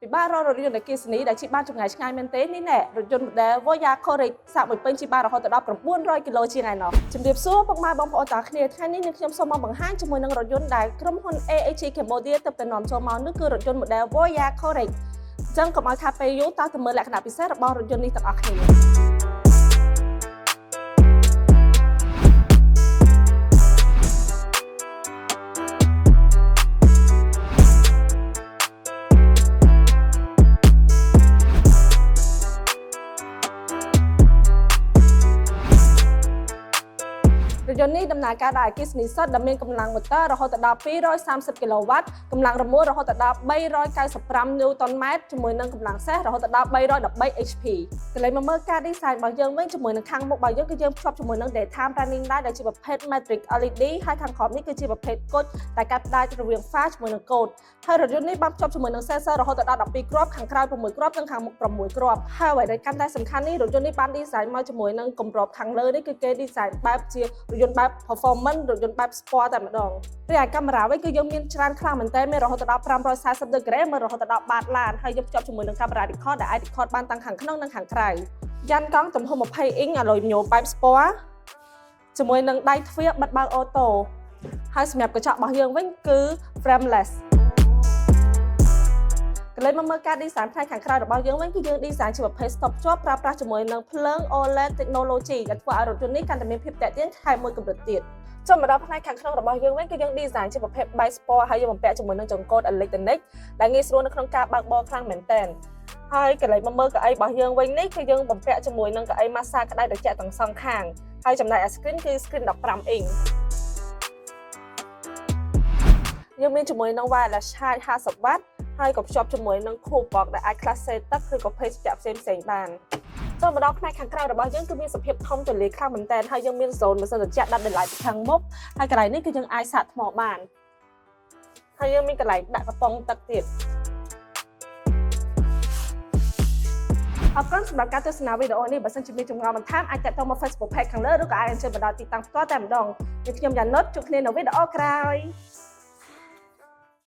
ពីបាររយន្តអគ្គិសនីដែលជិះបានចម្ងាយឆ្ងាយមែនទេនេះណែរថយន្ត model Voya Correct សាកមួយពេញជិះបានរហូតដល់900គីឡូជាងឯណោះជំរាបសួរពុកម៉ែបងប្អូនទាំងគ្នាថ្ងៃនេះនឹងខ្ញុំសូមមកបង្ហាញជាមួយនឹងរថយន្តដែលក្រុមហ៊ុន AAG Cambodia ទើបតែនាំចូលមកនោះគឺរថយន្ត model Voya Correct អញ្ចឹងកុំឲ្យថាពេលយូរតើទៅមើលលក្ខណៈពិសេសរបស់រថយន្តនេះទាំងអស់គ្នារថយន្តនេះដំណើរការដោយអគ្គិសនីសុទ្ធដែលមានកម្លាំងម៉ូទ័ររហូតដល់230គីឡូវ៉ាត់កម្លាំងរមុលរហូតដល់395 Newton meters ជាមួយនឹងកម្លាំងសេះរហូតដល់313 HP កន្លែងមកមើលការ design របស់យើងវិញជាមួយនឹងខាងមុខរបស់យើងគឺយើងភ្ជាប់ជាមួយនឹង daytime running light ដែលជាប្រភេទ matrix LED ហើយខាងក្រោមនេះគឺជាប្រភេទគុជដែលកាត់ផ្ដាច់រវាង pha ជាមួយនឹង code ហើយរថយន្តនេះបានភ្ជាប់ជាមួយនឹង sensor រហូតដល់12គ្រាប់ខាងក្រោយ6គ្រាប់និងខាងមុខ6គ្រាប់ហើយអ្វីដែលកាន់តែសំខាន់នេះរថយន្តនេះបាន design មកជាមួយនឹងគម្របខាងលើនេះគឺគេ design បែបជារថយន្តបែប performance រថយន្តបែប sport តែម្ដងរីឯកាមេរ៉ាវិញគឺយើងមានច្រើនខ្លាំងមែនតើមានរហូតដល់540ដឺក្រេមើលរហូតដល់បាតឡានហើយយើងភ្ជាប់ជាមួយនឹងកាមេរ៉ា record ដែលអាច record បានទាំងខាងក្នុងនិងខាងក្រៅយ៉ានកង់ទំហំ20អ៊ីង alloy wheel បែប sport ជាមួយនឹងដៃទ្វារបិទបើកអូតូហើយសម្រាប់កញ្ចក់របស់យើងវិញគឺ frameless កន្លែងមកមើលការ design ផ្នែកខាងក្រៅរបស់យើងវិញគឺយើង design ជាប្រភេទ stop ជាប់ប្រើប្រាស់ជាមួយនឹងភ្លើង OLED technology ដែលធ្វើឲ្យរថយន្តនេះកាន់តែមានភាពទាក់ទាញថែមមួយកម្រិតទៀតចុះមកដល់ផ្នែកខាងក្នុងរបស់យើងវិញគឺយើង design ជាប្រភេទ bike sport ហើយយើងបំពាក់ជាមួយនឹងចង្កូត electronic ដែលងាយស្រួលនៅក្នុងការបើកបរខ្លាំងមែនទែនហើយកន្លែងមកមើលកៅអីរបស់យើងវិញនេះគឺយើងបំពាក់ជាមួយនឹងកៅអី massage ក្តៅត្រជាក់ទាំងសងខាងហើយចំណែក screen គឺ screen 15 inch យើងមានជាមួយនឹង wireless charge 50 W ហើយក៏ភ្ជាប់ជាមួយនឹង cool box ដែលអាច class សេទឹកឬក៏ភេសជ្ជៈផ្សេងៗបានចូលមកដល់ផ្នែកខាងក្រៅរបស់យើងគឺមានសភាពធំទូលាយខ្លាំងមែនទែនហើយយើងមាន zone ម៉ាស៊ីនត្រជាក់ដាច់ដោយឡែកពីខាងមុខហើយកន្លែងនេះគឺយើងអាចសាកថ្មបានហើយយើងមានកន្លែងដាក់កំប៉ុងទឹកទៀតអរគុណសម្រាប់ការទស្សនាវីដេអូនេះបើសិនជាមានចម្ងល់បន្ថែមអាចតាក់ទងមក Facebook page ខាងលើឬក៏អាចអញ្ជើញមកដល់ទីតាំងផ្ទាល់តែម្ដងខ្ញុំយ៉ានុតជួបគ្នានៅវីដេអូក្រោយ